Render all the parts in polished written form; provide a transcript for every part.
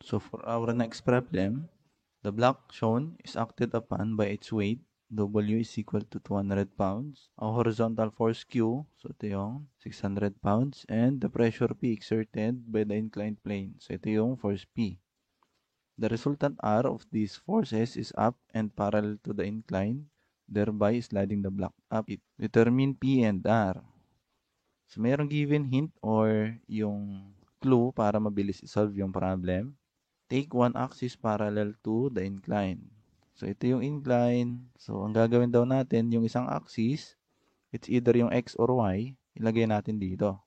So for our next problem, the block shown is acted upon by its weight. W is equal to 200 pounds. A horizontal force Q, so ito yung 600 pounds. And the pressure P exerted by the inclined plane. So ito yung force P. The resultant R of these forces is up and parallel to the incline, thereby sliding the block up. Determine P and R. So mayroong given hint or yung clue para mabilis isolve yung problem. Take one axis parallel to the incline. So, ito yung incline. So, ang gagawin daw natin, yung isang axis, it's either yung X or Y, ilagay natin dito.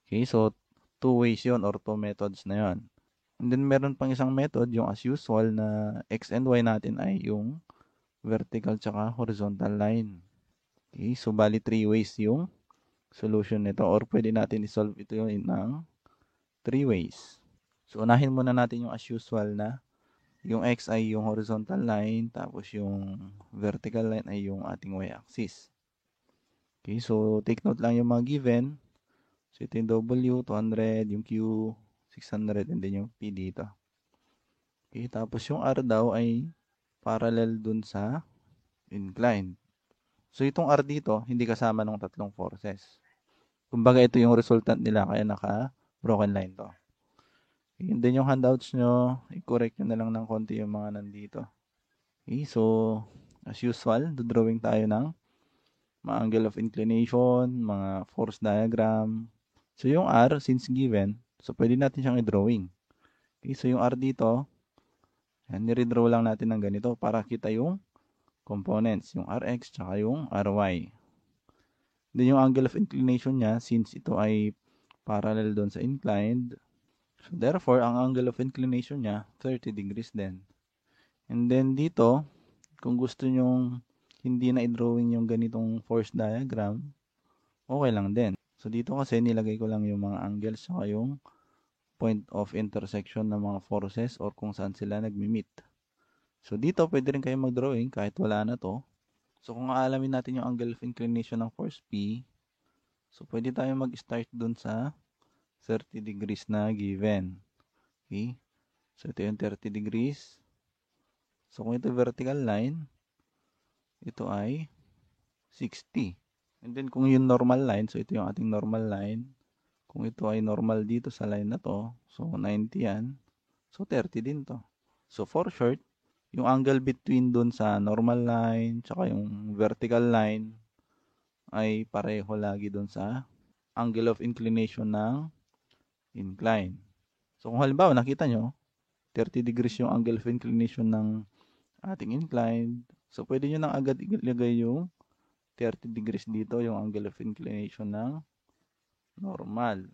Okay, so, two ways yun or two methods na yun. And then, meron pang isang method, yung as usual na X and Y natin ay yung vertical tsaka horizontal line. Okay, so, bali three ways yung solution nito or pwede natin isolve ito yung ng three ways. So, unahin muna natin yung as usual na yung X ay yung horizontal line, tapos yung vertical line ay yung ating y-axis. Okay, so take note lang yung mga given. So, ito yung W, 200, yung Q, 600, and then yung P dito. Okay, tapos yung R daw ay parallel dun sa incline. So, itong R dito, hindi kasama ng tatlong forces. Kumbaga, ito yung resultant nila, kaya naka-broken line to. Yun din yung handouts nyo. I-correct nyo na lang ng konti yung mga nandito. Okay, so as usual, drawing tayo ng mga angle of inclination, mga force diagram. So yung R, since given, so pwede natin siyang i-drawing. Okay, so yung R dito, yan, nire-draw lang natin ng ganito para kita yung components, yung Rx tsaka yung Ry. Then yung angle of inclination niya, since ito ay parallel doon sa inclined, so therefore, ang angle of inclination niya, 30 degrees din. And then dito, kung gusto nyong hindi na i-drawing yung ganitong force diagram, okay lang din. So dito kasi nilagay ko lang yung mga angles saka yung point of intersection ng mga forces or kung saan sila nagmi-meet. So dito pwede rin kayo mag-drawing kahit wala na to. So kung aalamin natin yung angle of inclination ng force P, so pwede tayo mag-start dun sa 30 degrees na given. Okay? So ito yung 30 degrees. So kung ito vertical line, ito ay 60. And then kung yung normal line, so ito yung ating normal line. Kung ito ay normal dito sa line na to, so 90 yan. So 30 din to. So for short, yung angle between dun sa normal line tsaka yung vertical line ay pareho lagi dun sa angle of inclination ng incline. So kung halimbawa nakita nyo, 30 degrees yung angle of inclination ng ating incline. So pwede nyo nang agad ilagay yung 30 degrees dito yung angle of inclination ng normal.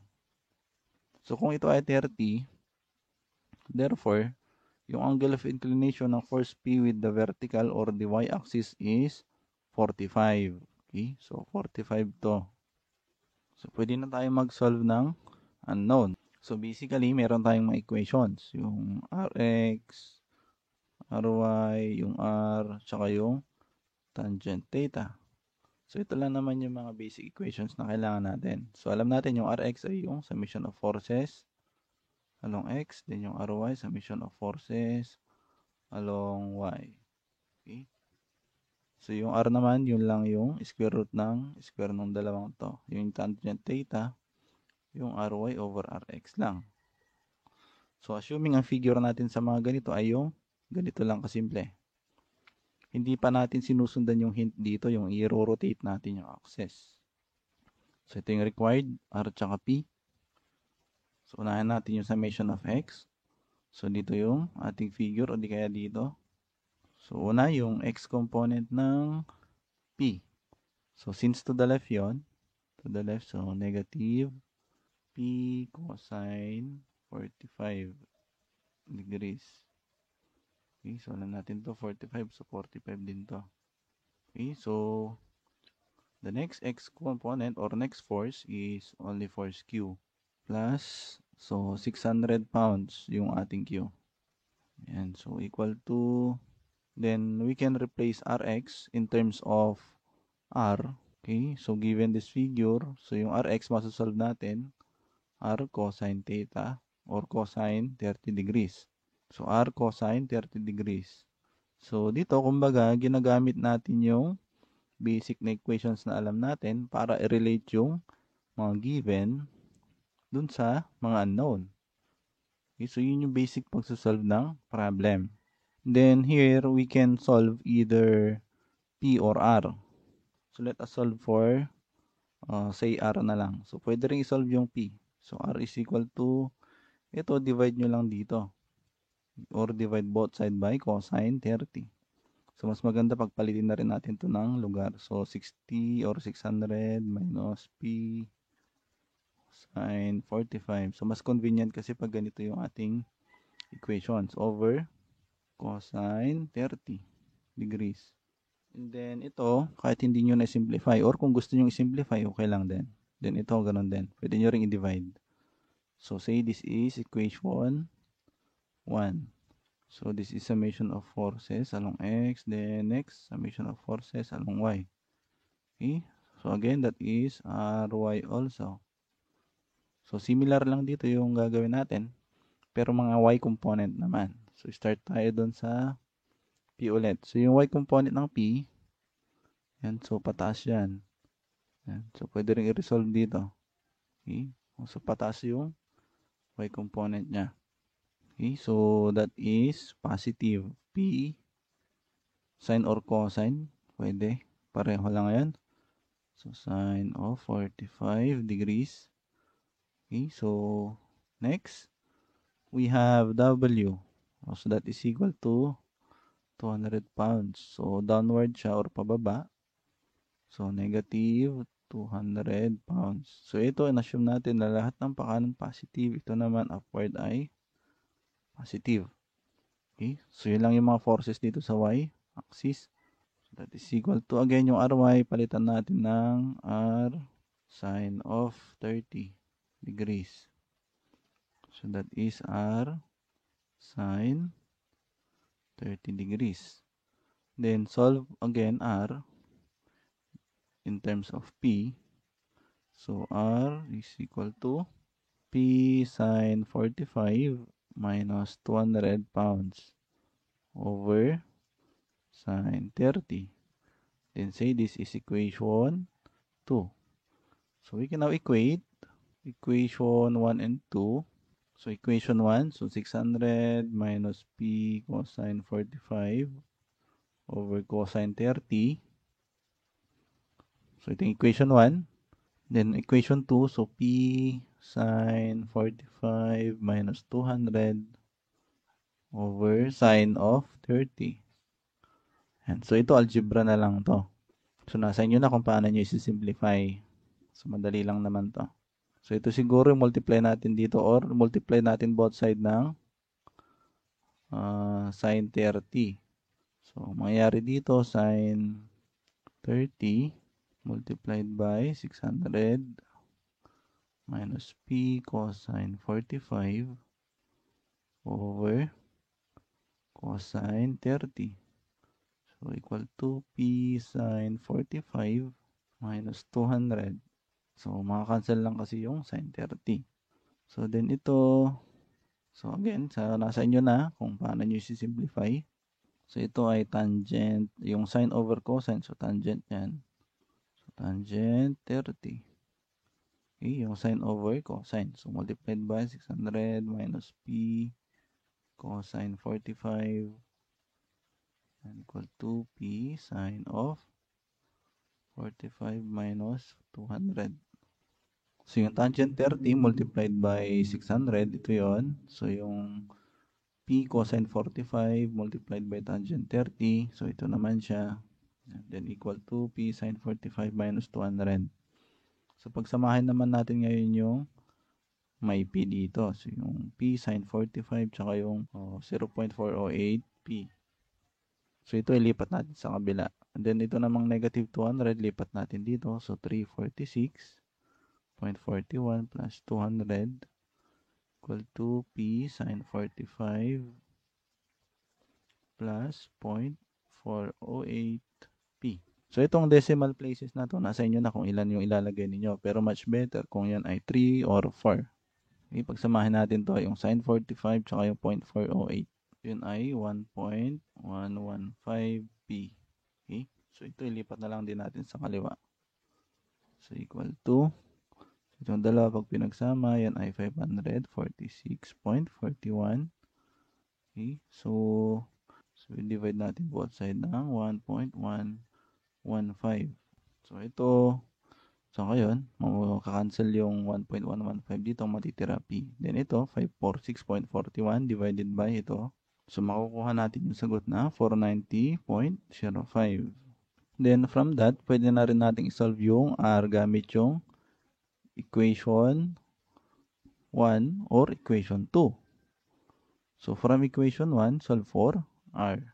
So kung ito ay 30, therefore, yung angle of inclination ng force P with the vertical or the y-axis is 45. Okay? So 45 to. So pwede na tayo mag-solve ng unknown. So basically, meron tayong mga equations. Yung Rx, Ry, yung R, tsaka yung tangent theta. So, ito lang naman yung mga basic equations na kailangan natin. So, alam natin yung Rx ay yung summation of forces along X, then yung Ry, summation of forces along Y. Okay? So, yung R naman, yun lang yung square root ng square ng dalawang to. Yung tangent theta, yung Ry over Rx lang. So, assuming ang figure natin sa mga ganito ay yung ganito lang kasimple. Hindi pa natin sinusundan yung hint dito, yung i-rotate natin yung axis. So, ito yung required, R tsaka P. So, unahin natin yung summation of X. So, dito yung ating figure o di kaya dito. So, una yung X component ng P. So, since to the left yon, to the left, so negative P cosine 45 degrees. Okay, so alam natin to 45, so 45 din to. Okay, so the next X component or next force is only force Q plus, so 600 pounds yung ating Q. And so equal to, then we can replace Rx in terms of R. Okay, so given this figure, so yung Rx masasolve natin, R cosine theta or cosine 30 degrees. So, r cosine 30 degrees. So, dito, kumbaga, ginagamit natin yung basic na equations na alam natin para i-relate yung mga given dun sa mga unknown. Okay, so, yun yung basic pagsasolve ng problem. Then, here, we can solve either P or R. So, let us solve for, say, R na lang. So, pwede rin i-solve yung P. So, R is equal to, ito, divide nyo lang dito. Or divide both side by cosine 30. So, mas maganda pagpalitin na rin natin to ng lugar. So, 60 or 600 minus P sine 45. So, mas convenient kasi pag ganito yung ating equations over cosine 30 degrees. And then, ito, kahit hindi nyo na-simplify or kung gusto nyo i-simplify, okay lang din. Then, ito, ganun din. Pwede nyo rin i-divide. So, say this is equation 1. So, this is summation of forces along x. Then, next, summation of forces along y. Okay? So, again, that is ry also. So, similar lang dito yung gagawin natin. Pero mga y component naman. So, start tayo dun sa p ulit. So, yung y component ng p, yan. So, pataas yan. Yan. So, pwede rin i-resolve dito. Okay? So, pataas yung y component niya. Okay? So, that is positive. P sine or cosine. Pwede. Pareho lang yan. So, sine of 45 degrees. Okay? So, next, we have W. So, that is equal to 200 pounds. So, downward siya or pababa. So, negative 200 pounds. So, ito, in-assume natin na lahat ng pakanan positive. Ito naman, upward ay positive. Okay? So, yun lang yung mga forces dito sa y-axis. So, that is equal to, again, yung ry, palitan natin ng r sine of 30 degrees. So, that is r sine 30 degrees. Then, solve again r in terms of P. So, R is equal to P sine 45 minus 200 pounds over sine 30. Then say this is equation 2. So, we can now equate equation 1 and 2. So, equation 1, so 600 minus P cosine 45 over cosine 30. So, ito yung equation 1. Then, equation 2, so P sine 45 minus 200 over sine of 30. And so, ito, algebra na lang to. So, nasa inyo na kung paano nyo isi-simplify. So, madali lang naman to. So, ito siguro multiply natin dito or multiply natin both side ng sine 30. So, mangyayari dito, sine 30 multiplied by 600 minus P cosine 45 over cosine 30. So, equal to P sine 45 minus 200. So, makakancel lang kasi yung sine 30. So, then ito, so again, nasa inyo na kung paano nyo isi-simplify. So, ito ay tangent, yung sine over cosine. So, tangent yan. So, tangent 30. Okay, yung sine over cosine. So, multiplied by 600 minus P cosine 45 and equal to P sine of 45 minus 200. So, yung tangent 30 multiplied by 600, ito yon. So, yung P cosine 45 multiplied by tangent 30. So, ito naman siya. And then, equal to P sine 45 minus 200. So, pagsamahin naman natin ngayon yung may P dito. So, yung P sine 45 tsaka yung 0.408 P. So, ito ilipat natin sa kabila. And then, ito namang negative 200, lipat natin dito. So, 346.41 plus 200 equal to P sine 45 plus 0.408 P. So, itong decimal places na to, nasa inyo na kung ilan yung ilalagay ninyo. Pero much better kung yan ay 3 or 4. Okay, pagsamahin natin to, yung sin 45 tsaka yung 0.408. Yun ay 1.115p. Okay, so ito ilipat na lang din natin sa kaliwa. So equal to, itong dalawa pag pinagsama, yan ay 546.41. Okay, so we divide natin both side ng 1.115. So ito, so ngayon, makakancel yung 1.115 dito, matitira P. Then ito, 546.41 divided by ito. So makukuha natin yung sagot na 490.05. Then from that, pwede na rin natin isolve yung R gamit yung equation 1 or equation 2. So from equation 1, solve for R.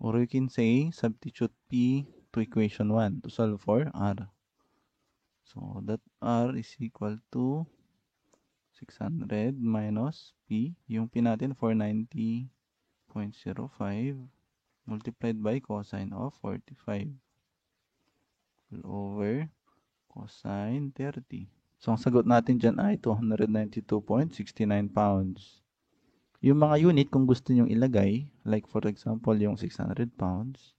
Or you can say, substitute P to equation 1 to solve for R. So that R is equal to 600 minus P. Yung P natin, 490.05 multiplied by cosine of 45 over cosine 30. So ang sagot natin dyan ay 292.69 pounds. Yung mga unit, kung gusto nyong ilagay, like for example, yung 600 pounds,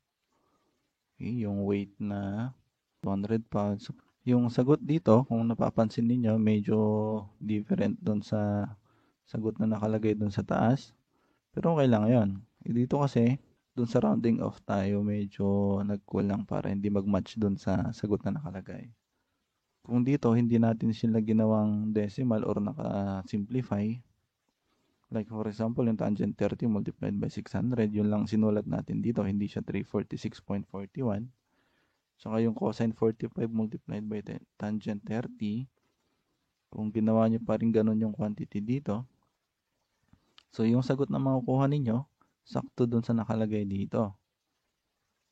okay, yung weight na 200 pounds. Yung sagot dito, kung napapansin niyo medyo different doon sa sagot na nakalagay doon sa taas. Pero okay lang yun. Dito kasi, doon sa rounding off tayo, medyo nagkulang para hindi mag-match doon sa sagot na nakalagay. Kung dito, hindi natin sila ginawang decimal or naka-simplify, like for example, yung tangent 30 multiplied by 600, yun lang sinulat natin dito, hindi siya 346.41. Saka yung cosine 45 multiplied by tangent 30, kung ginawa nyo pa rin ganun yung quantity dito, so yung sagot na makukuha ninyo, sakto dun sa nakalagay dito.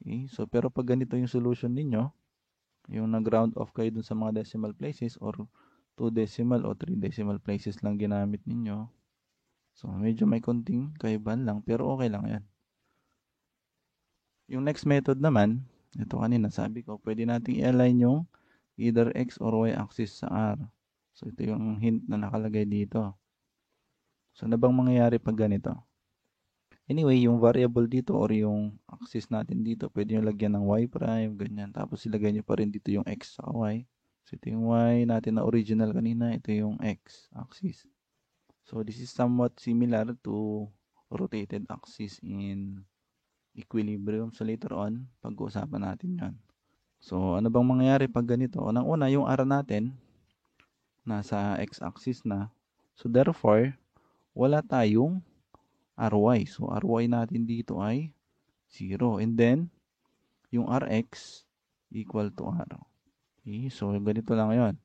Okay, so pero pag ganito yung solution ninyo, yung nag-round off kayo dun sa mga decimal places or 2 decimal o 3 decimal places lang ginamit ninyo, so medyo may konting kaibahan lang, pero okay lang yan. Yung next method naman, ito kanina sabi ko, pwede nating i-align yung either x or y axis sa R. So ito yung hint na nakalagay dito. So ano bang mangyayari pag ganito? Anyway, yung variable dito or yung axis natin dito, pwede nyo lagyan ng y prime, ganyan. Tapos ilagay nyo pa rin dito yung x sa y. So ito yung y natin na original kanina, ito yung x axis. So this is somewhat similar to rotated axis in equilibrium. So later on, pag-uusapan natin yan. So ano bang mangyayari pag ganito? Unang-una, yung R natin, nasa x-axis na. So therefore, wala tayong ry. So ry natin dito ay 0. And then, yung rx equal to r. Okay, so ganito lang yon.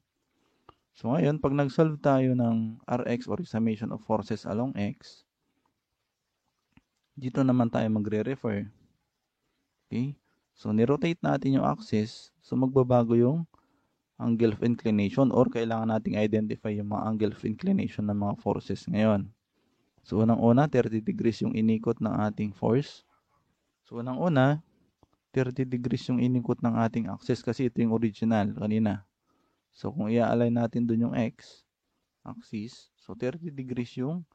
So ngayon, pag nag-solve tayo ng Rx or summation of forces along X, dito naman tayo magre-refer. Okay? So ni-rotate natin yung axis, so magbabago yung angle of inclination or kailangan nating identify yung mga angle of inclination ng mga forces ngayon. So unang-una, 30 degrees yung inikot ng ating force. So unang-una, 30 degrees yung inikot ng ating axis kasi ito yung original kanina. So, kung i-align natin dun yung x axis, so 30 degrees yung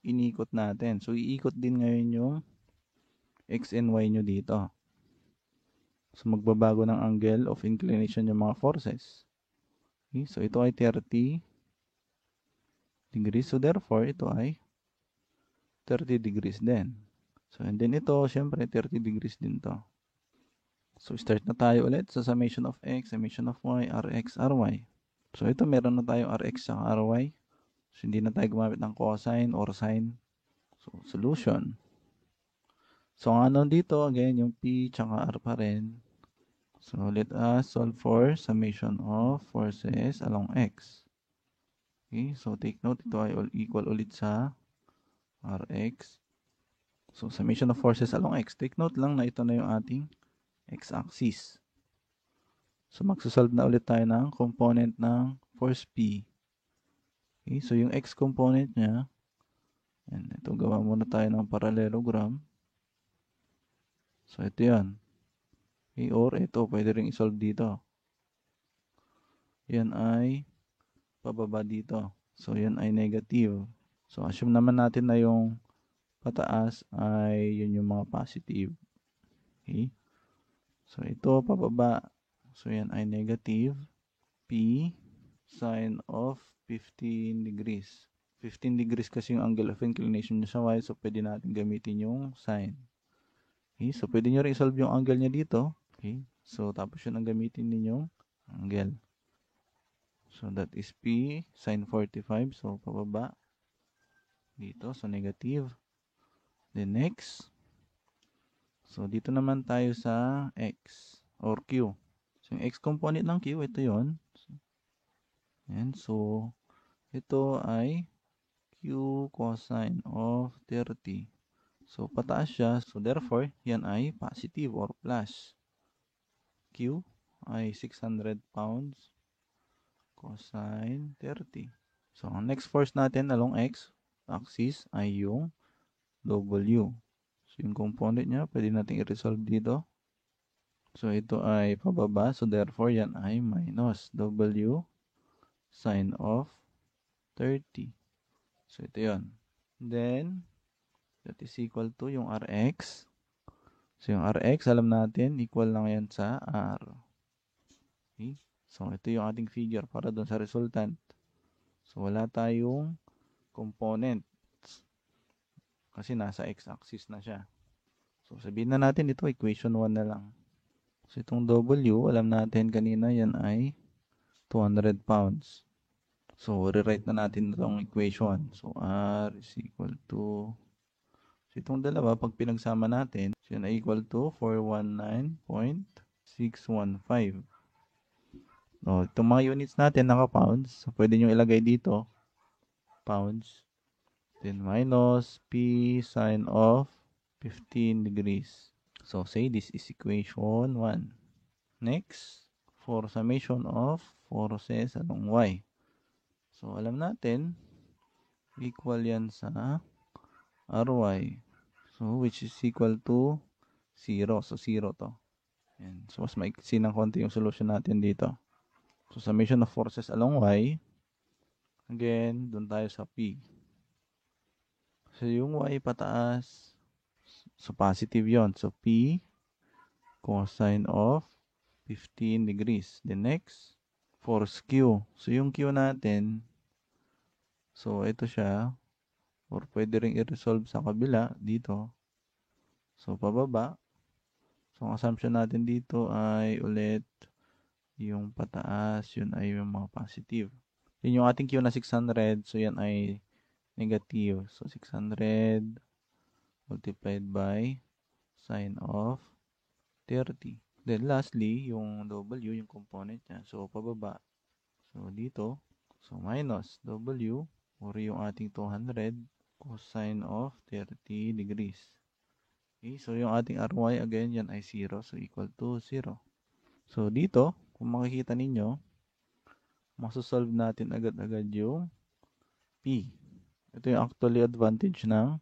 inikot natin. So, iikot din ngayon yung x and y nyo dito. So, magbabago ng angle of inclination yung mga forces. Okay, so, ito ay 30 degrees. So, therefore, ito ay 30 degrees din. So, and then ito, syempre, 30 degrees din to. So, start na tayo ulit sa summation of x, summation of y, rx, ry. So, ito meron na tayong rx sa ry. So, hindi na tayo gumamit ng cosine or sine. So, solution. So, ang ano dito, again, yung p tsaka r pa rin. So, let us solve for summation of forces along x. Okay, so take note, ito ay equal ulit sa rx. So, summation of forces along x. Take note lang na ito na yung ating x-axis. So, magsasolve na ulit tayo ng component ng force P. Okay, so yung x component niya, and ito, gawa muna tayo ng parallelogram. So, ito yan. Okay, or ito, pwede rin isolve dito. Yan ay pababa dito. So, yun ay negative. So, assume naman natin na yung pataas ay yun yung mga positive. Okay? So, ito pababa. So, yan ay negative. P sine of 15 degrees. 15 degrees kasi yung angle of inclination niya sa y. So, pwede natin gamitin yung sine. Okay? So, pwede nyo rin isolve yung angle niya dito. Okay? So, tapos yun ang gamitin ninyong angle. So, that is P sine 45. So, pababa. Dito. So, negative. Then, next. So, dito naman tayo sa X or Q. So, yung X component ng Q, ito yon. And so, ito ay Q cosine of 30. So, pataas siya. So, therefore, yan ay positive or plus. Q ay 600 pounds cosine 30. So, ang next force natin along X axis ay yung W. So, yung component niya, pwede natin i-resolve dito. So, ito ay pababa. So, therefore, yan ay minus W sine of 30. So, ito yun. Then, that is equal to yung Rx. So, yung Rx, alam natin, equal lang yan sa R. Okay? So, ito yung ating figure para doon sa resultant. So, wala tayong component kasi nasa x-axis na siya. So, sabihin na natin ito, equation 1 na lang. So, itong W, alam natin kanina yan ay 200 pounds. So, rewrite na natin itong equation. So, R is equal to, so itong dalawa, pag pinagsama natin, so yan ay equal to 419.615. No, itong mga units natin naka-pounds. So, pwede nyo ilagay dito, pounds. Then, minus P sine of 15 degrees. So, say this is equation 1. Next, for summation of forces along Y. So, alam natin, equal yan sa Ry. So, which is equal to 0. So, 0 to. Yan. So, mas maiksi ng konti yung solution natin dito. So, summation of forces along Y. Again, dun tayo sa P. So, yung Y pataas. So, positive yon. So, P cosine of 15 degrees. The next, force Q. So, yung Q natin, so, ito siya. Or pwede rin i-resolve sa kabila dito. So, pababa. So, ang assumption natin dito ay ulit yung pataas, yun ay yung mga positive. Yun yung ating Q na 600, so yan ay negative. So, 600 multiplied by sine of 30. Then, lastly, yung W, yung component niya. So, pababa. So, dito, so minus W, or yung ating 200 cosine of 30 degrees. Okay, so yung ating Ry, again, yan ay 0. So, equal to 0. So, dito, kung makikita ninyo, masosolve natin agad-agad yung P. Ito yung actually advantage ng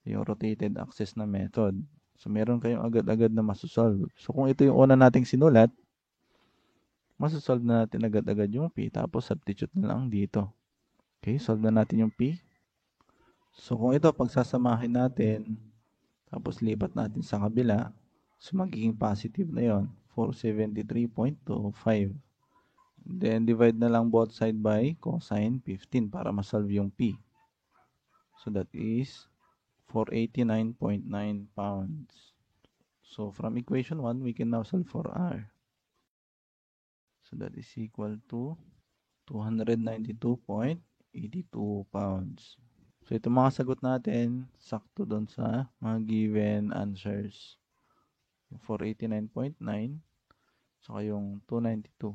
yung rotated axis na method. So, meron kayong agad-agad na masosolve. So, kung ito yung una nating sinulat, masosolve na natin agad-agad yung P. Tapos, substitute na lang dito. Okay, solve na natin yung P. So, kung ito, pagsasamahin natin, tapos lipat natin sa kabila, so magiging positive na yon, 473.25. Then, divide na lang both side by cosine 15 para masolve yung P. So, that is 489.9 pounds. So, from equation 1, we can now solve for R. So, that is equal to 292.82 pounds. So, ito mga sagot natin, sakto doon sa mga given answers. 489.9, saka yung 292.